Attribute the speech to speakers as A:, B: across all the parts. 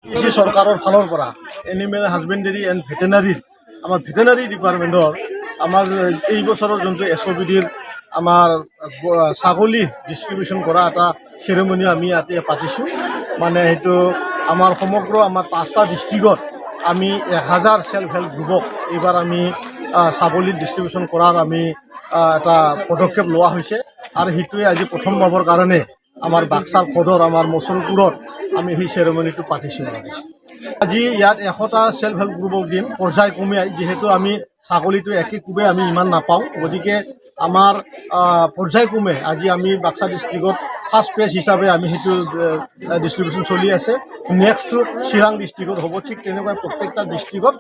A: কৃষি চৰকাৰৰ ফালৰ পৰা এনিমেল হাজবেণ্ডেৰী এণ্ড ভেটেনাৰীৰ আমাৰ ভেটেনাৰী ডিপাৰ্টমেণ্টৰ আমাৰ এই বছৰৰ যোনটো SOPDৰ আমাৰ ছাগলী ডিষ্ট্ৰিবিউশ্যন কৰা এটা চেৰেমনি আমি ইয়াতে পাতিছোঁ। মানে সেইটো আমাৰ সমগ্ৰ আমাৰ 5টা ডিষ্ট্ৰিক্টত আমি 1000 সেল্ফ হেল্প গ্ৰুপক এইবাৰ আমি ছাগলী ডিষ্ট্ৰিবিউশ্যন কৰাৰ আমি এটা পদক্ষেপ লোৱা হৈছে আৰু সেইটোৱে আজি প্ৰথমবাৰৰ কাৰণে আমাৰ বাক্সাৰ সদৰ আমাৰ মচলপুৰত আমি সেই চেৰেমনিটো পাতিছোঁ। আজি ইয়াত 100টা সেল্ফ হেল্প গ্ৰুপক দিম পৰ্যায়ক্ৰমে, যিহেতু আমি ছাগলীটো একেকোবে আমি ইমান নাপাওঁ, গতিকে আমাৰ পৰ্যায়ক্ৰমে আজি আমি বাক্সা ডিষ্ট্ৰিক্টত ফাৰ্ষ্ট পেজ হিচাপে আমি সেইটো ডিষ্ট্ৰিবিউশ্যন চলি আছে। নেক্সটটো চিৰাং ডিষ্ট্ৰিক্টত হ'ব। ঠিক তেনেকৈ প্ৰত্যেকটা ডিষ্ট্ৰিক্টত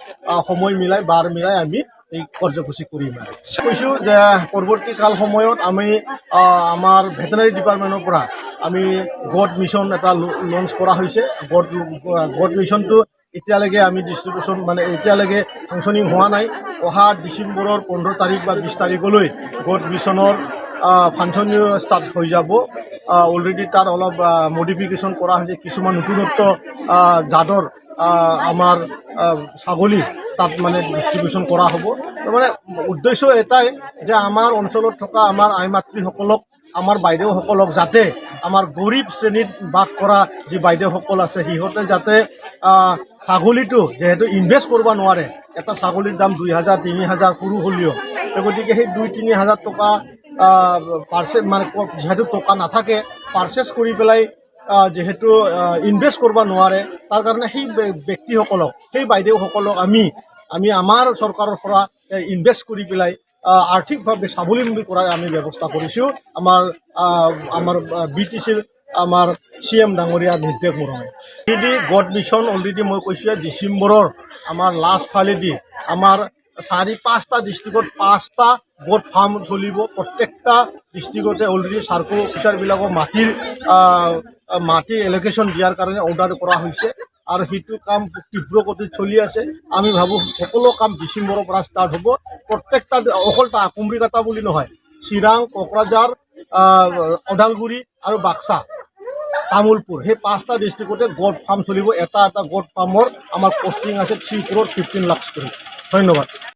A: সময় মিলাই বাৰ মিলাই আমি এই কাৰ্যসূচী কৰিম। কৈছোঁ যে পৰৱৰ্তীকাল সময়ত আমি আমাৰ ভেটেনাৰী ডিপাৰ্টমেণ্টৰ পৰা আমি গড মিছন এটা লঞ্চ কৰা হৈছে। গড মিছনটো এতিয়ালৈকে আমি ডিষ্ট্ৰিবিউশ্যন মানে এতিয়ালৈকে ফাংচনিং হোৱা নাই। অহা ডিচেম্বৰৰ 15 তাৰিখ বা 20 তাৰিখলৈ গড মিছনৰ ফাংচনিং ষ্টাৰ্ট হৈ যাব। অলৰেডি তাত অলপ মডিফিকেশ্যন কৰা হৈছে, কিছুমান নতুনত্ব জাতৰ আমাৰ ছাগলী তাত মানে ডিষ্ট্ৰিবিউশ্যন কৰা হ'ব। মানে উদ্দেশ্য এটাই যে আমাৰ অঞ্চলত থকা আমাৰ আই মাতৃসকলক, আমাৰ বাইদেউসকলক যাতে আমাৰ গৰীব শ্ৰেণীত বাস কৰা যি বাইদেউসকল আছে সিহঁতে যাতে ছাগলীটো যিহেতু ইনভেষ্ট কৰিব নোৱাৰে, এটা ছাগলীৰ দাম 2000 3000 সৰু হ'লেও, গতিকে সেই 2-3 হাজাৰ টকা পাৰ্চেছ মানে যিহেতু টকা নাথাকে পাৰ্চেছ কৰি পেলাই যিহেতু ইনভেষ্ট কৰিব নোৱাৰে, তাৰ কাৰণে সেই ব্যক্তিসকলক সেই বাইদেউসকলক আমি আমাৰ চৰকাৰৰ পৰা ইনভেষ্ট কৰি পেলাই আৰ্থিকভাৱে স্বাৱলম্বী কৰাৰ আমি ব্যৱস্থা কৰিছোঁ। আমাৰ BTCৰ আমাৰ CM ডাঙৰীয়াৰ নিৰ্দেশ মৰ্মে অলৰেডি গড মিছন অলৰেডি মই কৈছোঁ ডিচেম্বৰৰ আমাৰ লাষ্ট ফালেদি আমাৰ 4-5টা ডিষ্ট্ৰিক্টত 5টা গড ফাৰ্ম চলিব। প্ৰত্যেকটা ডিষ্ট্ৰিক্টতে অলৰেডি চাৰ্কল অফিচাৰবিলাকক মাটিৰ এল'কেশ্যন দিয়াৰ কাৰণে অৰ্ডাৰ কৰা হৈছে আৰু সেইটো কাম তীব্ৰ গতিত চলি আছে। আমি ভাবোঁ সকলো কাম ডিচেম্বৰৰ পৰা ষ্টাৰ্ট হ'ব। প্ৰত্যেকটা অকল কুমৰিকাটা বুলি নহয়, চিৰাং, কোকৰাঝাৰ, ওদালগুৰি আৰু বাক্সা, তামোলপুৰ, সেই 5টা ডিষ্ট্ৰিক্টতে গড ফাৰ্ম চলিব। এটা গড ফাৰ্মৰ আমাৰ পষ্টিং আছে 3 crore 15 lakhs কৰি। ধন্যবাদ।